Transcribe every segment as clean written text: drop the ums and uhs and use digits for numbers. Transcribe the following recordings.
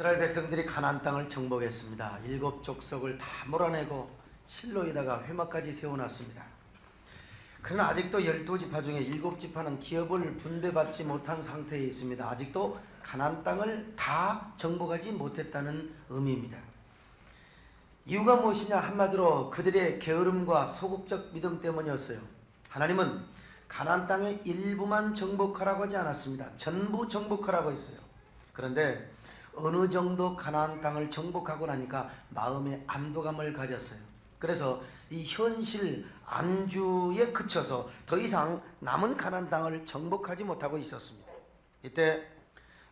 이스라엘 백성들이 가나안 땅을 정복했습니다. 7족속을 다 몰아내고 실로에다가 회막까지 세워놨습니다. 그러나 아직도 12지파 중에 7지파는 기업을 분배받지 못한 상태에 있습니다. 아직도 가나안 땅을 다 정복하지 못했다는 의미입니다. 이유가 무엇이냐? 한마디로 그들의 게으름과 소극적 믿음 때문이었어요. 하나님은 가나안 땅의 일부만 정복하라고 하지 않았습니다. 전부 정복하라고 했어요. 그런데 어느 정도 가나안 땅을 정복하고 나니까 마음의 안도감을 가졌어요. 그래서 이 현실 안주에 그쳐서 더 이상 남은 가나안 땅을 정복하지 못하고 있었습니다. 이때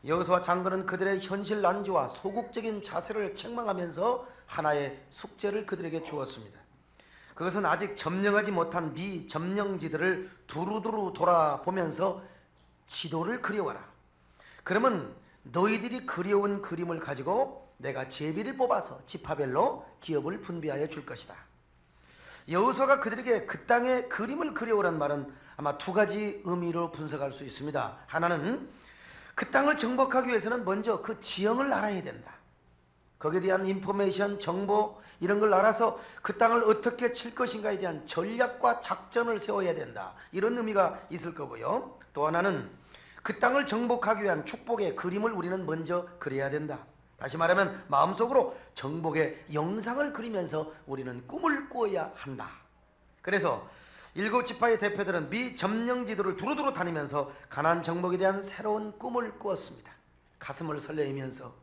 여호수아 장군은 그들의 현실 안주와 소극적인 자세를 책망하면서 하나의 숙제를 그들에게 주었습니다. 그것은 아직 점령하지 못한 미점령지들을 두루두루 돌아보면서 지도를 그려와라. 그러면 너희들이 그려온 그림을 가지고 내가 제비를 뽑아서 지파별로 기업을 분배하여 줄 것이다. 여호수아가 그들에게 그 땅의 그림을 그려오란 말은 아마 두 가지 의미로 분석할 수 있습니다. 하나는 그 땅을 정복하기 위해서는 먼저 그 지형을 알아야 된다. 거기에 대한 인포메이션, 정보 이런 걸 알아서 그 땅을 어떻게 칠 것인가에 대한 전략과 작전을 세워야 된다. 이런 의미가 있을 거고요. 또 하나는 그 땅을 정복하기 위한 축복의 그림을 우리는 먼저 그려야 된다. 다시 말하면 마음속으로 정복의 영상을 그리면서 우리는 꿈을 꾸어야 한다. 그래서 7지파의 대표들은 미점령지도를 두루두루 다니면서 가나안 정복에 대한 새로운 꿈을 꾸었습니다. 가슴을 설레이면서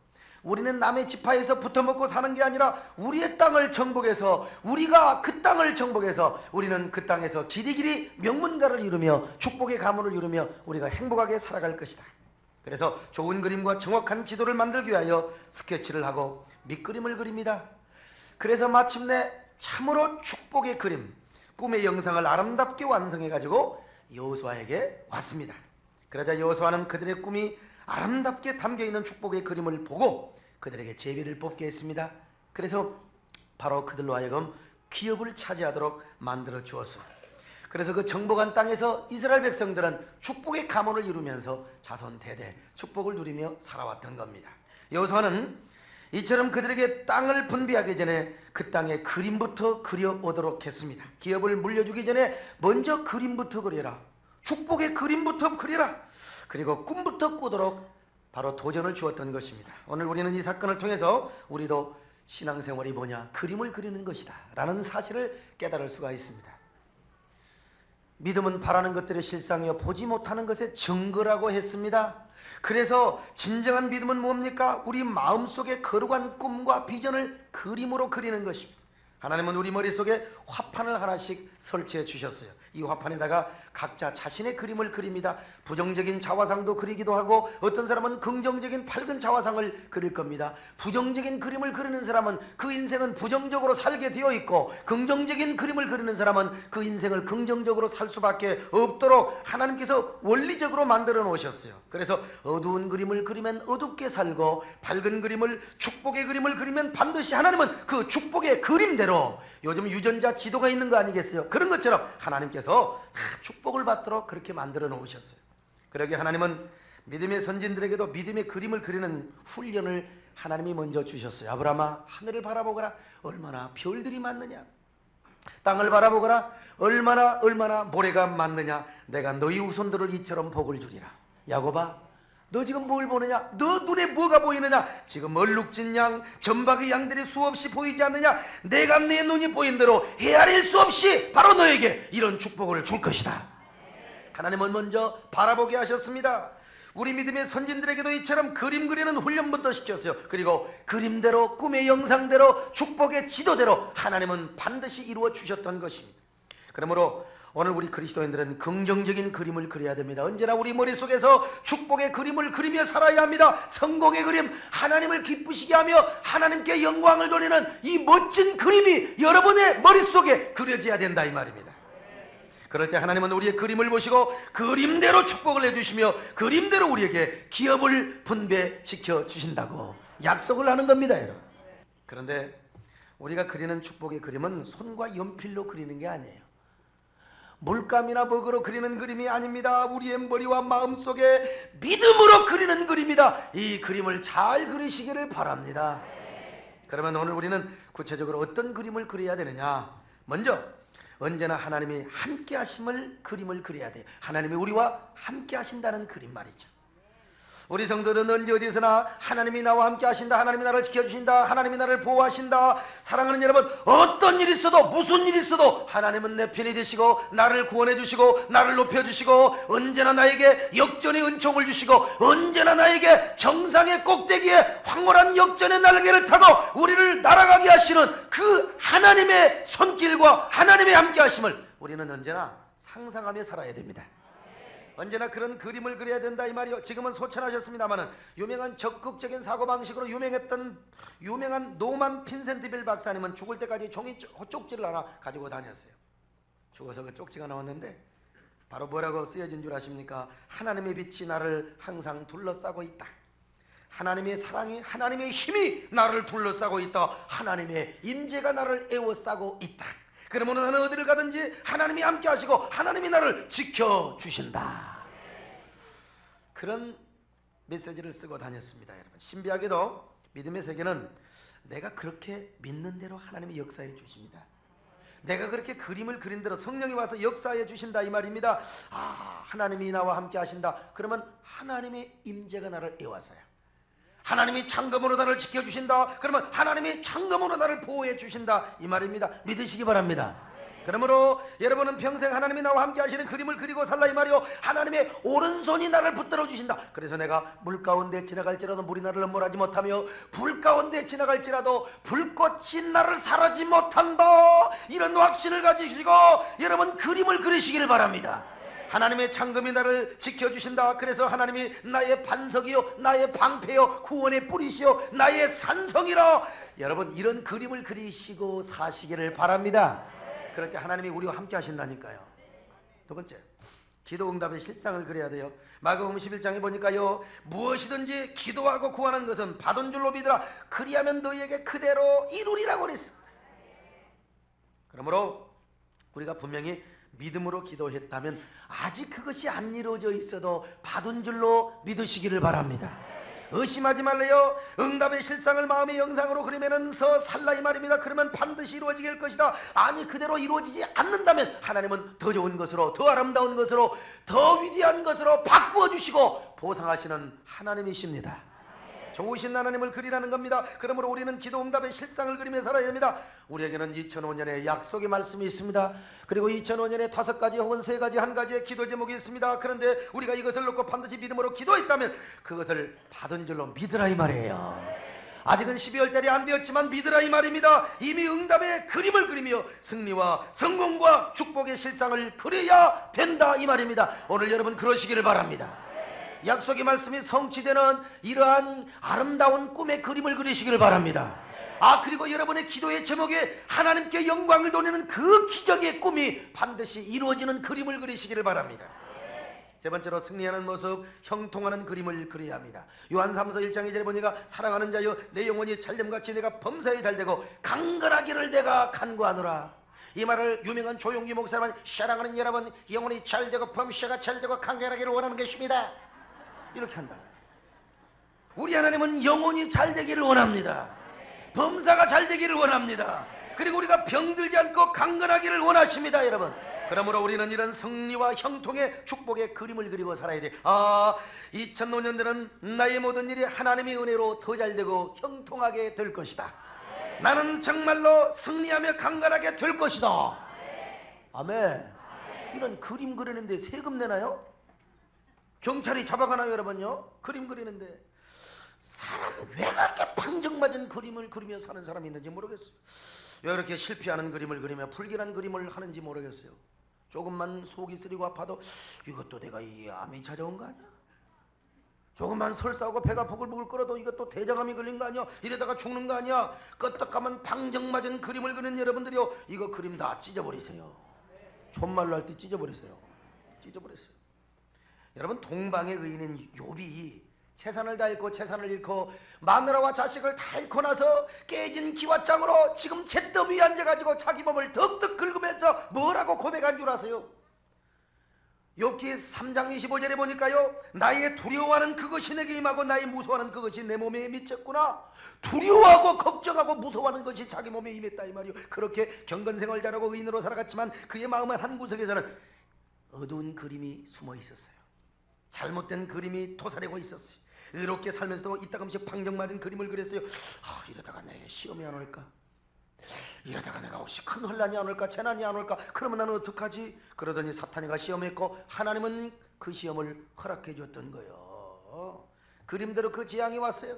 우리는 남의 지파에서 붙어먹고 사는 게 아니라 우리의 땅을 정복해서 우리가 그 땅을 정복해서 우리는 그 땅에서 길이길이 명문가를 이루며 축복의 가문을 이루며 우리가 행복하게 살아갈 것이다. 그래서 좋은 그림과 정확한 지도를 만들기 위하여 스케치를 하고 밑그림을 그립니다. 그래서 마침내 참으로 축복의 그림, 꿈의 영상을 아름답게 완성해가지고 여호수아에게 왔습니다. 그러자 여호수아는 그들의 꿈이 아름답게 담겨있는 축복의 그림을 보고 그들에게 제비를 뽑게 했습니다. 그래서 바로 그들로 하여금 기업을 차지하도록 만들어 주었습니다. 그래서 그 정복한 땅에서 이스라엘 백성들은 축복의 가문을 이루면서 자손 대대 축복을 누리며 살아왔던 겁니다. 여호수아는 이처럼 그들에게 땅을 분배하기 전에 그 땅의 그림부터 그려오도록 했습니다. 기업을 물려주기 전에 먼저 그림부터 그려라. 축복의 그림부터 그려라. 그리고 꿈부터 꾸도록 바로 도전을 주었던 것입니다. 오늘 우리는 이 사건을 통해서 우리도 신앙생활이 뭐냐? 그림을 그리는 것이다 라는 사실을 깨달을 수가 있습니다. 믿음은 바라는 것들의 실상이요 보지 못하는 것의 증거라고 했습니다. 그래서 진정한 믿음은 뭡니까? 우리 마음속에 거룩한 꿈과 비전을 그림으로 그리는 것입니다. 하나님은 우리 머릿속에 화판을 하나씩 설치해 주셨어요. 이 화판에다가 각자 자신의 그림을 그립니다. 부정적인 자화상도 그리기도 하고 어떤 사람은 긍정적인 밝은 자화상을 그릴 겁니다. 부정적인 그림을 그리는 사람은 그 인생은 부정적으로 살게 되어 있고 긍정적인 그림을 그리는 사람은 그 인생을 긍정적으로 살 수밖에 없도록 하나님께서 원리적으로 만들어 놓으셨어요. 그래서 어두운 그림을 그리면 어둡게 살고 밝은 그림을 축복의 그림을 그리면 반드시 하나님은 그 축복의 그림대로 요즘 유전자 지도가 있는 거 아니겠어요? 그런 것처럼 하나님께서 축복을 받도록 그렇게 만들어 놓으셨어요. 그러게 하나님은 믿음의 선진들에게도 믿음의 그림을 그리는 훈련을 하나님이 먼저 주셨어요. 아브라함아, 하늘을 바라보거라. 얼마나 별들이 많느냐. 땅을 바라보거라. 얼마나 모래가 많느냐. 내가 너희 후손들을 이처럼 복을 주리라. 야곱아, 너 지금 뭘 보느냐? 너 눈에 뭐가 보이느냐? 지금 얼룩진 양, 전박의 양들이 수없이 보이지 않느냐? 내가 내 눈이 보인 대로 헤아릴 수 없이 바로 너에게 이런 축복을 줄 것이다. 하나님은 먼저 바라보게 하셨습니다. 우리 믿음의 선진들에게도 이처럼 그림 그리는 훈련부터 시켰어요. 그리고 그림대로 꿈의 영상대로 축복의 지도대로 하나님은 반드시 이루어 주셨던 것입니다. 그러므로 오늘 우리 그리스도인들은 긍정적인 그림을 그려야 됩니다. 언제나 우리 머릿속에서 축복의 그림을 그리며 살아야 합니다. 성공의 그림, 하나님을 기쁘시게 하며 하나님께 영광을 돌리는 이 멋진 그림이 여러분의 머릿속에 그려져야 된다 이 말입니다. 그럴 때 하나님은 우리의 그림을 보시고 그림대로 축복을 해주시며 그림대로 우리에게 기업을 분배시켜 주신다고 약속을 하는 겁니다, 여러분. 그런데 우리가 그리는 축복의 그림은 손과 연필로 그리는 게 아니에요. 물감이나 먹으로 그리는 그림이 아닙니다. 우리의 머리와 마음속에 믿음으로 그리는 그림이다. 이 그림을 잘 그리시기를 바랍니다. 그러면 오늘 우리는 구체적으로 어떤 그림을 그려야 되느냐? 먼저 언제나 하나님이 함께 하심을 그림을 그려야 돼요. 하나님이 우리와 함께 하신다는 그림 말이죠. 우리 성도들은 언제 어디서나 하나님이 나와 함께 하신다, 하나님이 나를 지켜주신다, 하나님이 나를 보호하신다. 사랑하는 여러분, 어떤 일이 있어도 무슨 일이 있어도 하나님은 내 편이 되시고 나를 구원해 주시고 나를 높여주시고 언제나 나에게 역전의 은총을 주시고 언제나 나에게 정상의 꼭대기에 황홀한 역전의 날개를 타고 우리를 날아가게 하시는 그 하나님의 손길과 하나님의 함께 하심을 우리는 언제나 상상하며 살아야 됩니다. 언제나 그런 그림을 그려야 된다 이 말이요. 지금은 소천하셨습니다마는 유명한 적극적인 사고방식으로 유명한 노만 핀센티빌 박사님은 죽을 때까지 종이 쪽지를 하나 가지고 다녔어요. 죽어서 그 쪽지가 나왔는데 바로 뭐라고 쓰여진 줄 아십니까? 하나님의 빛이 나를 항상 둘러싸고 있다. 하나님의 사랑이, 하나님의 힘이 나를 둘러싸고 있다. 하나님의 임재가 나를 에워싸고 있다. 그러면 나는 어디를 가든지 하나님이 함께 하시고 하나님이 나를 지켜주신다. 그런 메시지를 쓰고 다녔습니다. 여러분, 신비하게도 믿음의 세계는 내가 그렇게 믿는 대로 하나님이 역사해 주십니다. 내가 그렇게 그림을 그린 대로 성령이 와서 역사해 주신다 이 말입니다. 하나님이 나와 함께 하신다. 그러면 하나님의 임재가 나를 에워싸요. 하나님이 창검으로 나를 지켜주신다. 그러면 하나님이 창검으로 나를 보호해 주신다 이 말입니다. 믿으시기 바랍니다. 그러므로 여러분은 평생 하나님이 나와 함께 하시는 그림을 그리고 살라 이 말이요. 하나님의 오른손이 나를 붙들어 주신다. 그래서 내가 물 가운데 지나갈지라도 물이 나를 넘어가지 못하며 불 가운데 지나갈지라도 불꽃이 나를 사르지 못한다. 이런 확신을 가지시고 여러분 그림을 그리시기를 바랍니다. 하나님의 창검이 나를 지켜주신다. 그래서 하나님이 나의 반석이요 나의 방패요 구원의 뿌리시요 나의 산성이라. 여러분 이런 그림을 그리시고 사시기를 바랍니다. 그렇게 하나님이 우리와 함께 하신다니까요. 두 번째, 기도 응답의 실상을 그려야 돼요. 마가복음 11장에 보니까요, 무엇이든지 기도하고 구하는 것은 받은 줄로 믿으라. 그리하면 너희에게 그대로 이루리라고 그랬어. 그러므로 우리가 분명히 믿음으로 기도했다면 아직 그것이 안 이루어져 있어도 받은 줄로 믿으시기를 바랍니다. 의심하지 말래요. 응답의 실상을 마음의 영상으로 그리면서 살라 이 말입니다. 그러면 반드시 이루어질 것이다. 아니 그대로 이루어지지 않는다면 하나님은 더 좋은 것으로, 더 아름다운 것으로, 더 위대한 것으로 바꾸어 주시고 보상하시는 하나님이십니다. 좋으신 하나님을 그리라는 겁니다. 그러므로 우리는 기도 응답의 실상을 그리며 살아야 됩니다. 우리에게는 2005년에 약속의 말씀이 있습니다. 그리고 2005년에 5가지 혹은 3가지, 1가지의 기도 제목이 있습니다. 그런데 우리가 이것을 놓고 반드시 믿음으로 기도했다면 그것을 받은 줄로 믿으라 이 말이에요. 아직은 12월 달이 안 되었지만 믿으라 이 말입니다. 이미 응답의 그림을 그리며 승리와 성공과 축복의 실상을 그려야 된다 이 말입니다. 오늘 여러분 그러시기를 바랍니다. 약속의 말씀이 성취되는 이러한 아름다운 꿈의 그림을 그리시기를 바랍니다. 그리고 여러분의 기도의 제목에 하나님께 영광을 돌리는 그 기적의 꿈이 반드시 이루어지는 그림을 그리시기를 바랍니다. 세 번째로 승리하는 모습, 형통하는 그림을 그려야 합니다. 요한삼서 1장 2절에 보니까 사랑하는 자여 내 영혼이 잘됨같이 내가 범사에 잘되고 강건하기를 내가 간구하노라. 이 말을 유명한 조용기 목사님은 사랑하는 여러분 영혼이 잘되고 범사가 잘되고 강건하기를 원하는 것입니다. 이렇게 한다. 우리 하나님은 영혼이 잘되기를 원합니다. 범사가 잘되기를 원합니다. 그리고 우리가 병들지 않고 강건하기를 원하십니다. 여러분, 그러므로 우리는 이런 승리와 형통의 축복의 그림을 그리고 살아야 돼. 2005년도는 나의 모든 일이 하나님의 은혜로 더 잘되고 형통하게 될 것이다. 나는 정말로 승리하며 강건하게 될 것이다. 아멘. 이런 그림 그리는데 세금 내나요? 경찰이 잡아가나요 여러분요? 그림 그리는데 사람 왜 그렇게 방정맞은 그림을 그리며 사는 사람이 있는지 모르겠어요. 왜 그렇게 실패하는 그림을 그리며 불길한 그림을 하는지 모르겠어요. 조금만 속이 쓰리고 아파도 이것도 내가 이 암이 찾아온 거 아니야? 조금만 설사하고 배가 부글부글 끓어도 이것도 대장암이 걸린 거 아니야? 이러다가 죽는 거 아니야? 끄떡하면 방정맞은 그림을 그리는 여러분들이요, 이거 그림 다 찢어버리세요. 촌말로 할 때 찢어버리세요. 찢어버리세요. 여러분, 동방의 의인인 욥이 재산을 다 잃고 재산을 잃고 마누라와 자식을 다 잃고 나서 깨진 기왓장으로 지금 잿더미 위에 앉아가지고 자기 몸을 덕덕 긁으면서 뭐라고 고백한 줄 아세요? 욥기 3장 25절에 보니까요, 나의 두려워하는 그것이 내게 임하고 나의 무서워하는 그것이 내 몸에 미쳤구나. 두려워하고 걱정하고 무서워하는 것이 자기 몸에 임했다 이 말이요. 그렇게 경건생활 잘하고 의인으로 살아갔지만 그의 마음은 한 구석에서는 어두운 그림이 숨어 있었어요. 잘못된 그림이 도사리고 있었어요. 의롭게 살면서도 이따금씩 방정맞은 그림을 그렸어요. 이러다가 내 시험이 안 올까? 이러다가 내가 혹시 큰 혼란이 안 올까? 재난이 안 올까? 그러면 나는 어떡하지? 그러더니 사탄이가 시험했고 하나님은 그 시험을 허락해 줬던 거예요. 그림대로 그 재앙이 왔어요.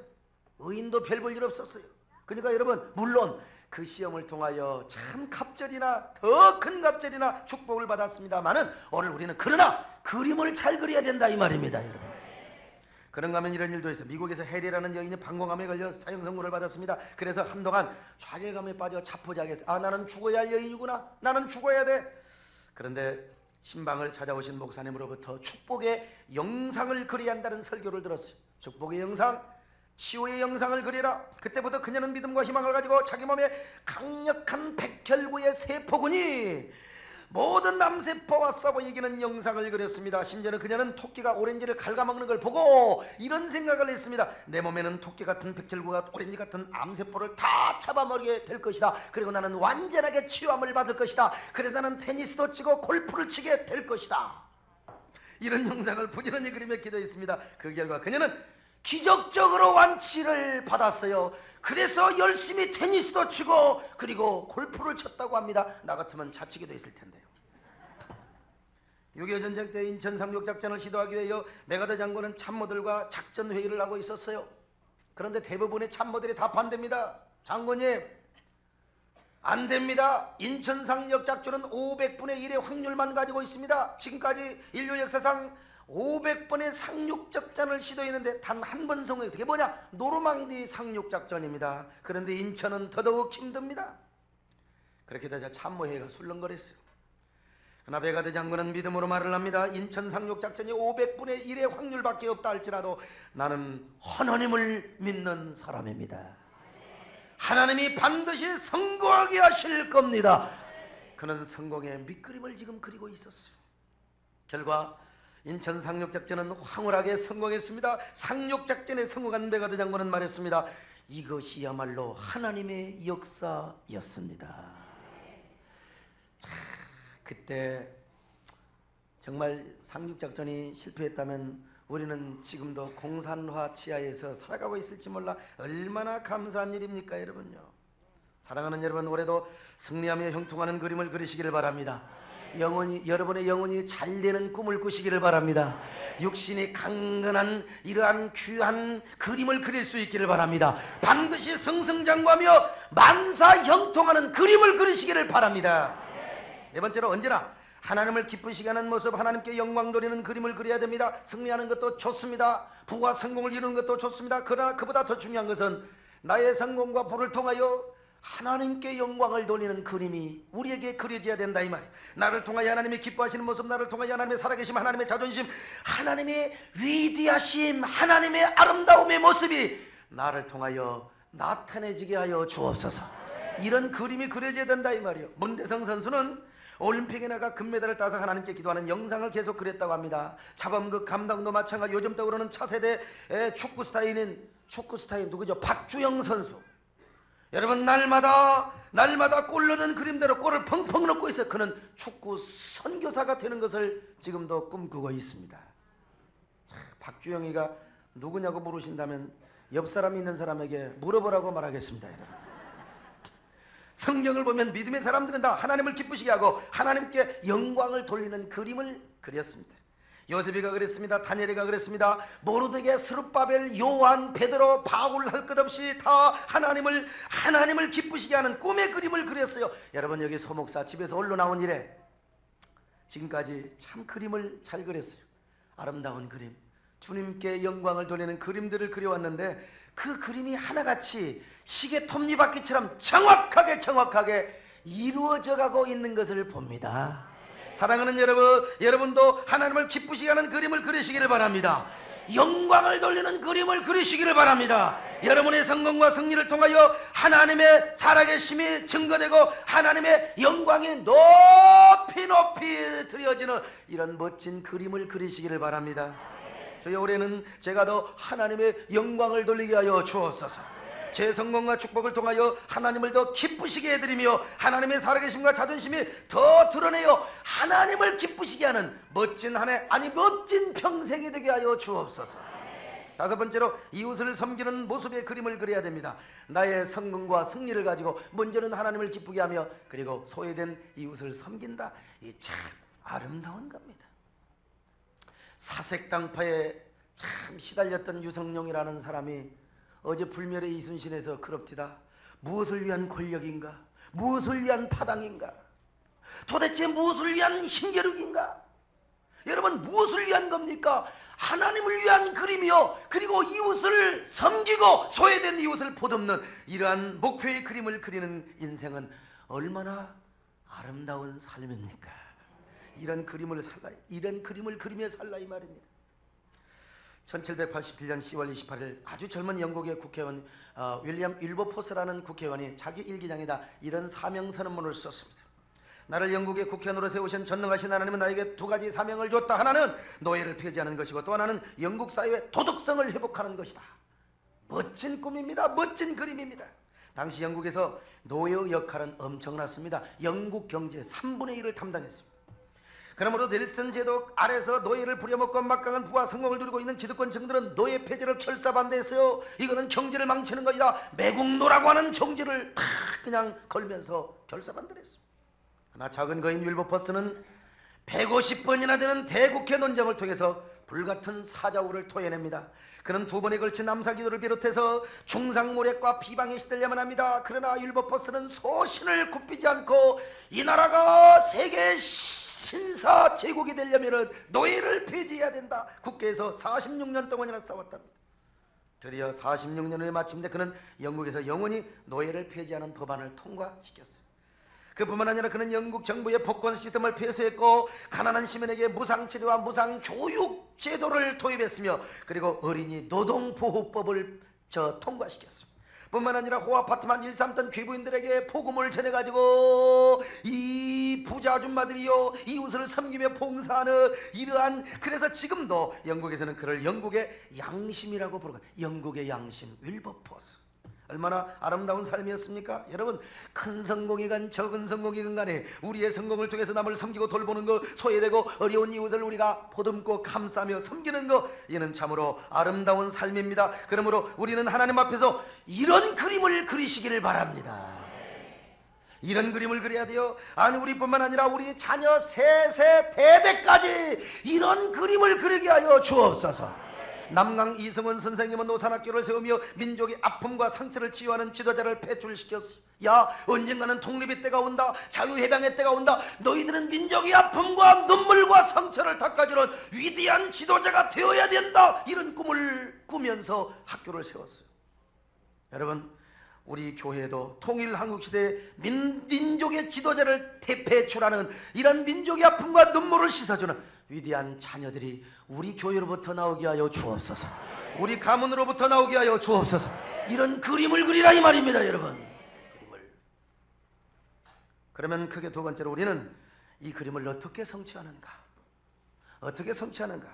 의인도 별 볼 일 없었어요. 그러니까 여러분, 물론 그 시험을 통하여 참 갑절이나 더 큰 갑절이나 축복을 받았습니다만은 오늘 우리는 그러나 그림을 잘 그려야 된다 이 말입니다, 여러분. 그런가 하면 이런 일도 있어요. 미국에서 해리라는 여인이 방광암에 걸려 사형 선고를 받았습니다. 그래서 한동안 좌절감에 빠져 자포자기했어요. 나는 죽어야 할 여인이구나. 나는 죽어야 돼. 그런데 신방을 찾아오신 목사님으로부터 축복의 영상을 그려야 한다는 설교를 들었어요. 축복의 영상, 치유의 영상을 그리라. 그때부터 그녀는 믿음과 희망을 가지고 자기 몸에 강력한 백혈구의 세포군이 모든 남세포와 싸워 이기는 영상을 그렸습니다. 심지어는 그녀는 토끼가 오렌지를 갉아먹는 걸 보고 이런 생각을 했습니다. 내 몸에는 토끼 같은 백혈구가 오렌지 같은 암세포를 다 잡아먹게 될 것이다. 그리고 나는 완전하게 치유함을 받을 것이다. 그래서 나는 테니스도 치고 골프를 치게 될 것이다. 이런 영상을 부지런히 그리며 기도했습니다. 그 결과 그녀는 기적적으로 완치를 받았어요. 그래서 열심히 테니스도 치고 그리고 골프를 쳤다고 합니다. 나 같으면 자치기도 했을 텐데요. 6.25 전쟁 때 인천 상륙 작전을 시도하기 위해 메가더 장군은 참모들과 작전 회의를 하고 있었어요. 그런데 대부분의 참모들이 다 반대입니다. 장군님, 안 됩니다. 인천 상륙 작전은 500분의 1의 확률만 가지고 있습니다. 지금까지 인류 역사상 500번의 상륙작전을 시도했는데 단 한 번 성공했어요. 그게 뭐냐? 노르망디 상륙작전입니다. 그런데 인천은 더더욱 힘듭니다. 그렇게 되자 참모회의가 술렁거렸어요. 그러나 베가드 장군은 믿음으로 말을 합니다. 인천 상륙작전이 500분의 1의 확률밖에 없다 할지라도 나는 하나님을 믿는 사람입니다. 하나님이 반드시 성공하게 하실 겁니다. 그는 성공의 밑그림을 지금 그리고 있었어요. 결과 인천 상륙작전은 황홀하게 성공했습니다. 상륙작전에 성공한 베가드 장군은 말했습니다. 이것이야말로 하나님의 역사였습니다. 자, 그때 정말 상륙작전이 실패했다면 우리는 지금도 공산화 치하에서 살아가고 있을지 몰라 얼마나 감사한 일입니까, 여러분요. 사랑하는 여러분, 올해도 승리하며 형통하는 그림을 그리시기를 바랍니다. 여러분의 영혼이 잘되는 꿈을 꾸시기를 바랍니다. 육신이 강건한 이러한 귀한 그림을 그릴 수 있기를 바랍니다. 반드시 승승장구하며 만사 형통하는 그림을 그리시기를 바랍니다. 네 번째로, 언제나 하나님을 기쁘시게 하는 모습, 하나님께 영광 돌리는 그림을 그려야 됩니다. 승리하는 것도 좋습니다. 부와 성공을 이루는 것도 좋습니다. 그러나 그보다 더 중요한 것은 나의 성공과 부를 통하여 하나님께 영광을 돌리는 그림이 우리에게 그려져야 된다 이 말이에요. 나를 통하여 하나님이 기뻐하시는 모습, 나를 통하여 하나님의 살아계심, 하나님의 자존심, 하나님의 위대하심, 하나님의 아름다움의 모습이 나를 통하여 나타내지게 하여 주옵소서. 이런 그림이 그려져야 된다 이 말이에요. 문대성 선수는 올림픽에 나가 금메달을 따서 하나님께 기도하는 영상을 계속 그렸다고 합니다. 자범극 감독도 마찬가지. 요즘 떠오르는 차세대 축구 스타인 누구죠? 박주영 선수. 여러분, 날마다 골 넣는 그림대로 골을 펑펑 넣고 있어요. 그는 축구 선교사가 되는 것을 지금도 꿈꾸고 있습니다. 박주영이가 누구냐고 물으신다면 옆 사람이 있는 사람에게 물어보라고 말하겠습니다. 여러분, 성경을 보면 믿음의 사람들은 다 하나님을 기쁘시게 하고 하나님께 영광을 돌리는 그림을 그렸습니다. 요셉이가 그랬습니다. 다니엘이가 그랬습니다. 모르드게, 스룹바벨, 요한, 베드로, 바울 할 것 없이 다 하나님을 기쁘시게 하는 꿈의 그림을 그렸어요. 여러분, 여기 소목사 집에서 홀로 나온 이래 지금까지 참 그림을 잘 그렸어요. 아름다운 그림, 주님께 영광을 돌리는 그림들을 그려왔는데 그 그림이 하나같이 시계 톱니바퀴처럼 정확하게 이루어져 가고 있는 것을 봅니다. 사랑하는 여러분, 여러분도 하나님을 기쁘시게 하는 그림을 그리시기를 바랍니다. 영광을 돌리는 그림을 그리시기를 바랍니다. 여러분의 성공과 승리를 통하여 하나님의 살아계심이 증거되고 하나님의 영광이 높이 드려지는 이런 멋진 그림을 그리시기를 바랍니다. 주여, 올해는 제가 더 하나님의 영광을 돌리게 하여 주옵소서. 제 성공과 축복을 통하여 하나님을 더 기쁘시게 해드리며 하나님의 살아계심과 자존심이 더 드러내어 하나님을 기쁘시게 하는 멋진 한 해, 아니 멋진 평생이 되게 하여 주옵소서. 다섯 번째로, 이웃을 섬기는 모습의 그림을 그려야 됩니다. 나의 성공과 승리를 가지고 먼저는 하나님을 기쁘게 하며 그리고 소외된 이웃을 섬긴다. 이 참 아름다운 겁니다. 사색당파에 참 시달렸던 유성룡이라는 사람이 어제 불멸의 이순신에서 그럽디다. 무엇을 위한 권력인가? 무엇을 위한 파당인가? 도대체 무엇을 위한 힘겨루기인가? 여러분, 무엇을 위한 겁니까? 하나님을 위한 그림이요, 그리고 이웃을 섬기고 소외된 이웃을 보듬는 이러한 목표의 그림을 그리는 인생은 얼마나 아름다운 삶입니까? 이런 그림을 그리며 살라 이 말입니다. 1787년 10월 28일 아주 젊은 영국의 국회의원 윌리엄 윌버포스라는 국회의원이 자기 일기장에다 이런 사명 선언문을 썼습니다. 나를 영국의 국회의원으로 세우신 전능하신 하나님은 나에게 두 가지 사명을 줬다. 하나는 노예를 폐지하는 것이고 또 하나는 영국 사회의 도덕성을 회복하는 것이다. 멋진 꿈입니다. 멋진 그림입니다. 당시 영국에서 노예의 역할은 엄청났습니다. 영국 경제의 3분의 1을 담당했습니다. 그러므로 넬슨 제도 아래서 노예를 부려먹고 막강한 부와 성공을 누리고 있는 기득권층들은 노예 폐지를 결사반대했어요. 이거는 경제를 망치는 것이다. 매국노라고 하는 정지를 다 그냥 걸면서 결사반대를 했습니다. 그러나 작은 거인 윌버퍼스는 150번이나 되는 대국회 논쟁을 통해서 불같은 사자우를 토해냅니다. 그는 두 번에 걸친 암살기도를 비롯해서 중상모략과 비방에 시달려야만 합니다. 그러나 윌버퍼스는 소신을 굽히지 않고 이 나라가 세계 신사 제국이 되려면 노예를 폐지해야 된다. 국회에서 46년 동안이나 싸웠답니다. 드디어 46년 후에 마침내 그는 영국에서 영원히 노예를 폐지하는 법안을 통과시켰어요. 그뿐만 아니라 그는 영국 정부의 복권 시스템을 폐쇄했고 가난한 시민에게 무상치료와 무상교육 제도를 도입했으며 그리고 어린이 노동보호법을 통과시켰습니다. 뿐만 아니라 호아파트만 일삼던 귀부인들에게 복음을 전해가지고 이 부자 아줌마들이요 이웃을 섬기며 봉사하는 이러한, 그래서 지금도 영국에서는 그를 영국의 양심이라고 부르고, 영국의 양심 윌버포스. 얼마나 아름다운 삶이었습니까? 여러분, 큰 성공이건 적은 성공이건 간에 우리의 성공을 통해서 남을 섬기고 돌보는 것, 소외되고 어려운 이웃을 우리가 보듬고 감싸며 섬기는 것, 이는 참으로 아름다운 삶입니다. 그러므로 우리는 하나님 앞에서 이런 그림을 그리시기를 바랍니다. 이런 그림을 그려야 돼요. 아니, 우리뿐만 아니라 우리 자녀 세세 대대까지 이런 그림을 그리게 하여 주옵소서. 남강 이승원 선생님은 노산학교를 세우며 민족의 아픔과 상처를 치유하는 지도자를 배출시켰어. 야, 언젠가는 독립의 때가 온다. 자유해방의 때가 온다. 너희들은 민족의 아픔과 눈물과 상처를 닦아주는 위대한 지도자가 되어야 된다. 이런 꿈을 꾸면서 학교를 세웠어요. 여러분, 우리 교회도 통일 한국시대에 민족의 지도자를 배출하는 이런 민족의 아픔과 눈물을 씻어주는 위대한 자녀들이 우리 교회로부터 나오게 하여 주옵소서. 우리 가문으로부터 나오게 하여 주옵소서. 이런 그림을 그리라 이 말입니다. 여러분, 그림을. 그러면 크게 두 번째로 우리는 이 그림을 어떻게 성취하는가? 어떻게 성취하는가?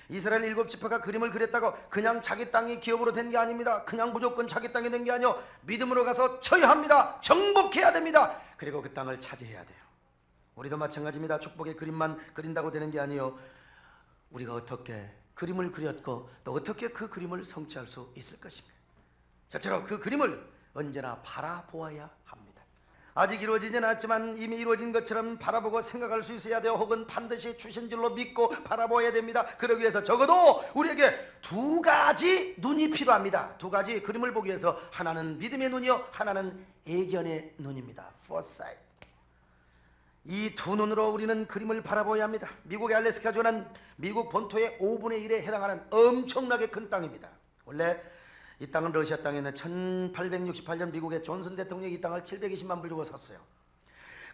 이스라엘 7지파가 그림을 그렸다고 그냥 자기 땅이 기업으로 된 게 아닙니다. 그냥 무조건 자기 땅이 된 게 아니요, 믿음으로 가서 쳐야 합니다. 정복해야 됩니다. 그리고 그 땅을 차지해야 돼요. 우리도 마찬가지입니다. 축복의 그림만 그린다고 되는 게 아니요, 우리가 어떻게 그림을 그렸고 또 어떻게 그 그림을 성취할 수 있을 것인가. 저처럼 그 그림을 언제나 바라보아야 합니다. 아직 이루어지진 않았지만 이미 이루어진 것처럼 바라보고 생각할 수 있어야 돼요. 혹은 반드시 주신 줄로 믿고 바라보아야 됩니다. 그러기 위해서 적어도 우리에게 두 가지 눈이 필요합니다. 두 가지 그림을 보기 위해서, 하나는 믿음의 눈이요, 하나는 애견의 눈입니다. foresight. 이 두 눈으로 우리는 그림을 바라보아야 합니다. 미국의 알래스카주는 미국 본토의 5분의 1에 해당하는 엄청나게 큰 땅입니다. 원래 이 땅은 러시아 땅에는 1868년 미국의 존슨 대통령이 이 땅을 720만 불 주고 샀어요.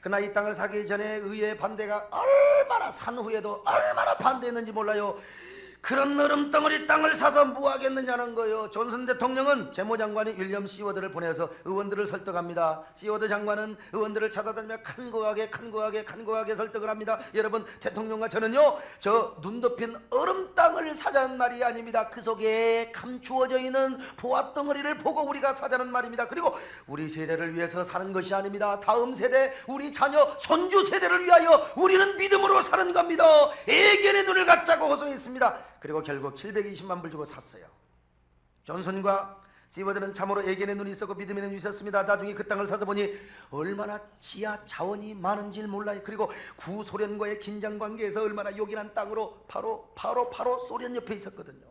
그러나 이 땅을 사기 전에 의회의 반대가 얼마나, 산 후에도 얼마나 반대했는지 몰라요. 그런 얼음덩어리 땅을 사서 뭐 하겠느냐는 거예요. 존슨 대통령은 재무장관이 윌리엄 시워드를 보내서 의원들을 설득합니다. 시워드 장관은 의원들을 찾아다니며 간곡하게 설득을 합니다. 여러분, 대통령과 저는요, 저 눈 덮인 얼음 땅을 사자는 말이 아닙니다. 그 속에 감추어져 있는 보화덩어리를 보고 우리가 사자는 말입니다. 그리고 우리 세대를 위해서 사는 것이 아닙니다. 다음 세대, 우리 자녀, 손주 세대를 위하여 우리는 믿음으로 사는 겁니다. 애견의 눈을 갖자고 호소했습니다. 그리고 결국 720만 불 주고 샀어요. 존슨과 시워드는 참으로 애견의 눈이 있었고 믿음의 눈이 있었습니다. 나중에 그 땅을 사서 보니 얼마나 지하 자원이 많은지 몰라요. 그리고 구소련과의 긴장관계에서 얼마나 요긴한 땅으로 바로 소련 옆에 있었거든요.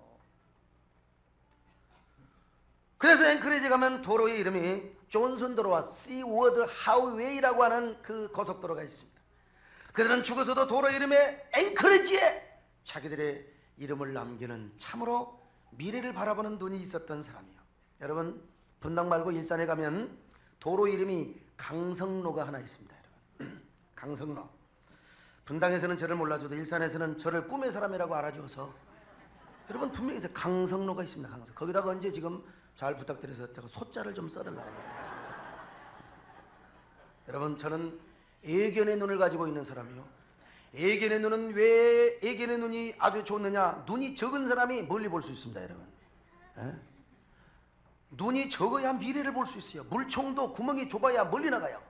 그래서 앵커리지 가면 도로의 이름이 존슨 도로와 시워드 하우웨이라고 하는 그 고속도로가 있습니다. 그들은 죽어서도 도로 이름에 앵커리지에 자기들의 이름을 남기는 참으로 미래를 바라보는 눈이 있었던 사람이에요. 여러분, 분당 말고 일산에 가면 도로 이름이 강성로가 하나 있습니다. 여러분, 강성로. 분당에서는 저를 몰라줘도 일산에서는 저를 꿈의 사람이라고 알아줘서 여러분 분명히 강성로가 있습니다. 강성. 거기다가 언제 지금 잘 부탁드려서 제가 소자를 좀 써달라고 합니다. 여러분, 저는 애견의 눈을 가지고 있는 사람이요. 애견의 눈은 왜 애견의 눈이 아주 좋느냐? 눈이 적은 사람이 멀리 볼 수 있습니다, 여러분. 에? 눈이 적어야 미래를 볼 수 있어요. 물총도 구멍이 좁아야 멀리 나가요.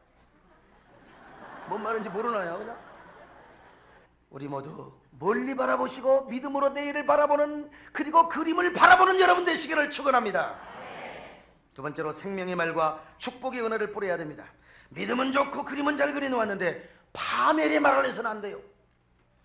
뭔 말인지 모르나요? 그냥? 우리 모두 멀리 바라보시고 믿음으로 내일을 바라보는, 그리고 그림을 바라보는 여러분 되시기를 축원합니다. 두 번째로 생명의 말과 축복의 언어를 뿌려야 됩니다. 믿음은 좋고 그림은 잘 그려놓았는데 파멸의 말을 해서는 안 돼요.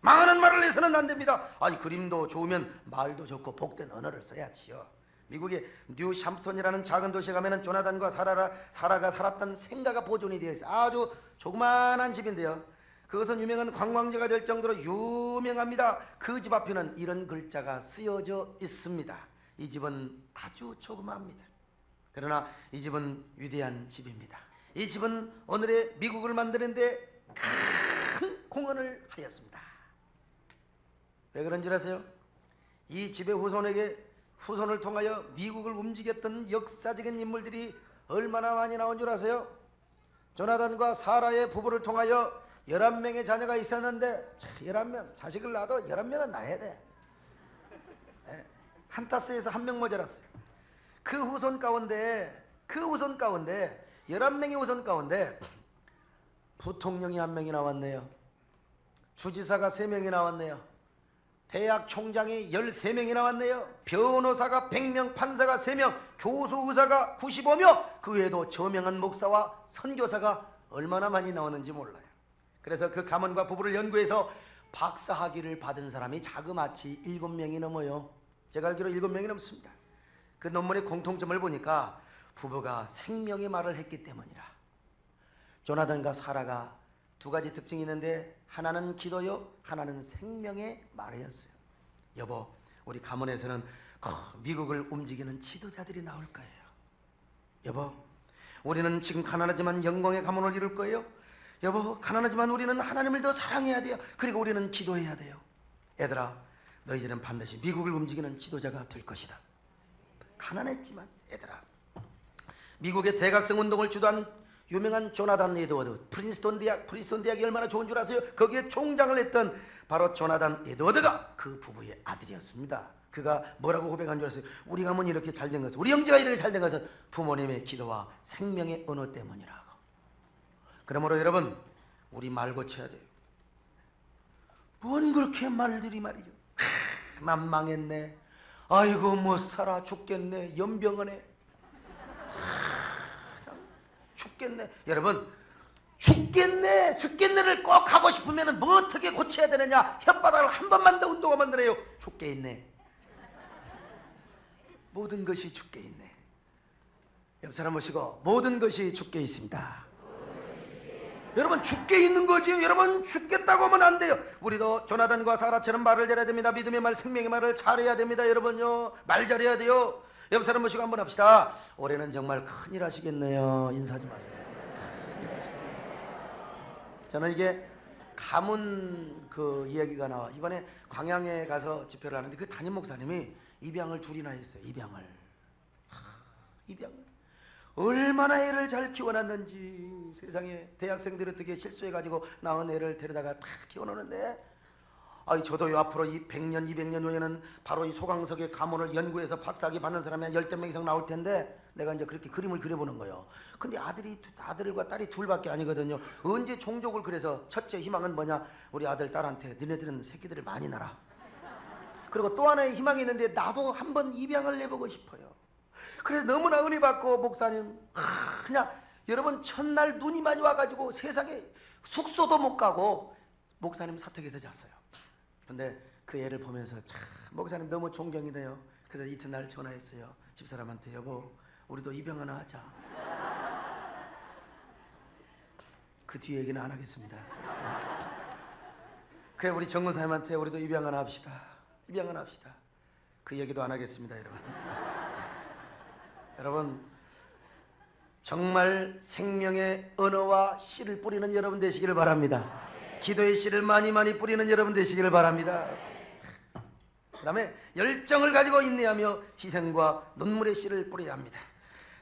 망하는 말을 해서는 안 됩니다. 아니, 그림도 좋으면 말도 좋고 복된 언어를 써야지요. 미국의 뉴샴프톤이라는 작은 도시에 가면은 조나단과 사라가 살았던 생가가 보존이 되어 있어요. 아주 조그만한 집인데요, 그것은 유명한 관광지가 될 정도로 유명합니다. 그 집 앞에는 이런 글자가 쓰여져 있습니다. 이 집은 아주 조그마합니다. 그러나 이 집은 위대한 집입니다. 이 집은 오늘의 미국을 만드는데 큰 공헌을 하였습니다. 왜 그런 줄 아세요? 이 집의 후손을 통하여 미국을 움직였던 역사적인 인물들이 얼마나 많이 나온 줄 아세요? 조나단과 사라의 부부를 통하여 11명의 자녀가 있었는데 11명, 자식을 낳아도 11명은 낳아야 돼. 한 타스에서 한 명 모자랐어요. 그 후손 가운데 11명의 후손 가운데 부통령이 한 명이 나왔네요. 주지사가 3명이 나왔네요. 대학 총장이 13명이 나왔네요. 변호사가 100명, 판사가 3명, 교수 의사가 95명, 그 외에도 저명한 목사와 선교사가 얼마나 많이 나오는지 몰라요. 그래서 그 가문과 부부를 연구해서 박사학위를 받은 사람이 자그마치 7명이 넘어요. 제가 알기로 7명이 넘습니다. 그 논문의 공통점을 보니까 부부가 생명의 말을 했기 때문이라. 조나단과 사라가 두 가지 특징이 있는데, 하나는 기도요, 하나는 생명의 말이었어요. 여보, 우리 가문에서는 미국을 움직이는 지도자들이 나올 거예요. 여보, 우리는 지금 가난하지만 영광의 가문을 이룰 거예요. 여보, 가난하지만 우리는 하나님을 더 사랑해야 돼요. 그리고 우리는 기도해야 돼요. 얘들아, 너희들은 반드시 미국을 움직이는 지도자가 될 것이다. 가난했지만 얘들아, 미국의 대각성 운동을 주도한 유명한 조나단 에드워드, 프린스턴 대학이 얼마나 좋은 줄 아세요? 거기에 총장을 했던 바로 조나단 에드워드가 그 부부의 아들이었습니다. 그가 뭐라고 고백한 줄 아세요? 우리 가문이 이렇게 잘된 것은, 우리 형제가 이렇게 잘된 것은 부모님의 기도와 생명의 언어 때문이라고. 그러므로 여러분, 우리 말 고쳐야 돼요. 뭔 그렇게 말들이 말이죠. 난 망했네, 아이고 못 살아 죽겠네, 연병하네, 죽겠네. 여러분, 죽겠네를 꼭 하고 싶으면 뭐 어떻게 고쳐야 되느냐? 혓바닥을 한 번만 더 운동하면 되네요. 죽게 있네. 모든 것이 죽게 있네. 옆 사람 보시고, 모든 것이 죽게 있습니다. 여러분, 죽게 있는 거지요. 여러분, 죽겠다고 하면 안 돼요. 우리도 조나단과 사라처럼 말을 잘해야 됩니다. 믿음의 말, 생명의 말을 잘해야 됩니다. 여러분요, 말 잘해야 돼요. 옆 사람 모시고 한번 합시다. 올해는 정말 큰일 하시겠네요. 인사 좀 하세요. 큰일 하시겠네요. 저는 이게 가문 그 이야기가 나와. 이번에 광양에 가서 집회를 하는데 그 담임 목사님이 입양을 둘이나 했어요. 입양을 얼마나 애를 잘 키워놨는지. 세상에 대학생들이 어떻게 실수해가지고 낳은 애를 데려다가 다 키워놓는데, 저도요 앞으로 이 100년 200년 후에는 바로 이 소강석의 가문을 연구해서 박사학위 받는 사람이 한 10명 이상 나올 텐데, 내가 이제 그렇게 그림을 그려보는 거예요. 근데 아들과 딸이 둘밖에 아니거든요. 언제 종족을 그래서 첫째 희망은 뭐냐? 우리 아들 딸한테 너네들은 새끼들을 많이 낳아. 그리고 또 하나의 희망이 있는데, 나도 한번 입양을 해보고 싶어요. 그래서 너무나 은혜 받고 목사님, 그냥 여러분 첫날 눈이 많이 와가지고 세상에 숙소도 못 가고 목사님 사택에서 잤어요. 근데 그 애를 보면서 참 목사님 너무 존경이 돼요. 그래서 이튿날 전화했어요. 집사람한테, 여보 우리도 입양 하나 하자. 그 뒤에 얘기는 안 하겠습니다. 그래 우리 정근사님한테 우리도 입양 하나 합시다. 입양 하나 합시다. 그 얘기도 안 하겠습니다. 여러분 정말 생명의 언어와 씨를 뿌리는 여러분 되시기를 바랍니다. 기도의 씨를 많이 뿌리는 여러분 되시기를 바랍니다. 그 다음에 열정을 가지고 인내하며 희생과 눈물의 씨를 뿌려야 합니다.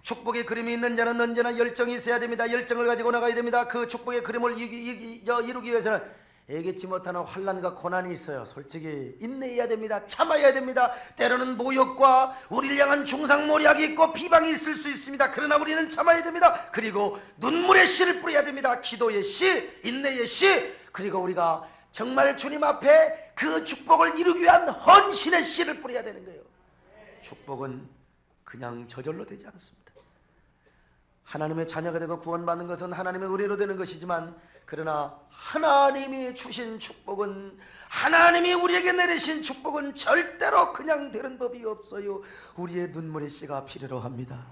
축복의 그림이 있는 자는 언제나 열정이 있어야 됩니다. 열정을 가지고 나가야 됩니다. 그 축복의 그림을 이루기 위해서는 예기치 못하는 환난과 고난이 있어요. 솔직히 인내해야 됩니다. 참아야 됩니다. 때로는 모욕과 우리를 향한 중상모략이 있고 비방이 있을 수 있습니다. 그러나 우리는 참아야 됩니다. 그리고 눈물의 씨를 뿌려야 됩니다. 기도의 씨, 인내의 씨, 그리고 우리가 정말 주님 앞에 그 축복을 이루기 위한 헌신의 씨를 뿌려야 되는 거예요. 축복은 그냥 저절로 되지 않습니다. 하나님의 자녀가 되고 구원받는 것은 하나님의 은혜로 되는 것이지만, 그러나 하나님이 주신 축복은, 하나님이 우리에게 내리신 축복은 절대로 그냥 되는 법이 없어요. 우리의 눈물의 씨가 필요로 합니다.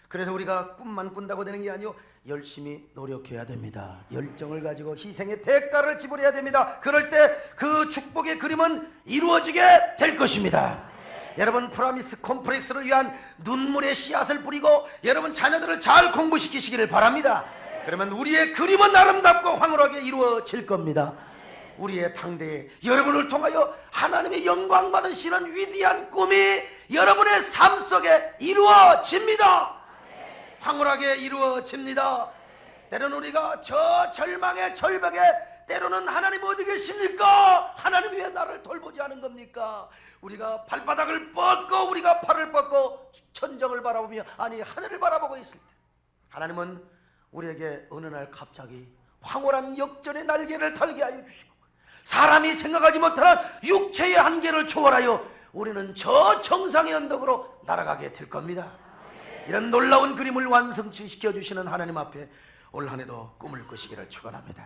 그래서 우리가 꿈만 꾼다고 되는 게 아니요, 열심히 노력해야 됩니다. 열정을 가지고 희생의 대가를 지불해야 됩니다. 그럴 때 그 축복의 그림은 이루어지게 될 것입니다. 여러분 프라미스 콤플렉스를 위한 눈물의 씨앗을 뿌리고 여러분 자녀들을 잘 공부시키시기를 바랍니다. 그러면 우리의 그림은 아름답고 황홀하게 이루어질 겁니다. 우리의 당대에 여러분을 통하여 하나님의 영광 받으시는 위대한 꿈이 여러분의 삶 속에 이루어집니다. 황홀하게 이루어집니다. 때로는 우리가 저 절망의 절벽에, 때로는 하나님 어디 계십니까? 하나님 왜 나를 돌보지 않은 겁니까? 우리가 발바닥을 뻗고 우리가 팔을 뻗고 천정을 바라보며, 아니 하늘을 바라보고 있을 때 하나님은 우리에게 어느 날 갑자기 황홀한 역전의 날개를 달게 하여 주시고, 사람이 생각하지 못하는 육체의 한계를 초월하여 우리는 저 정상의 언덕으로 날아가게 될 겁니다. 이런 놀라운 그림을 완성시켜 주시는 하나님 앞에 올 한 해도 꿈을 꾸시기를 축원합니다.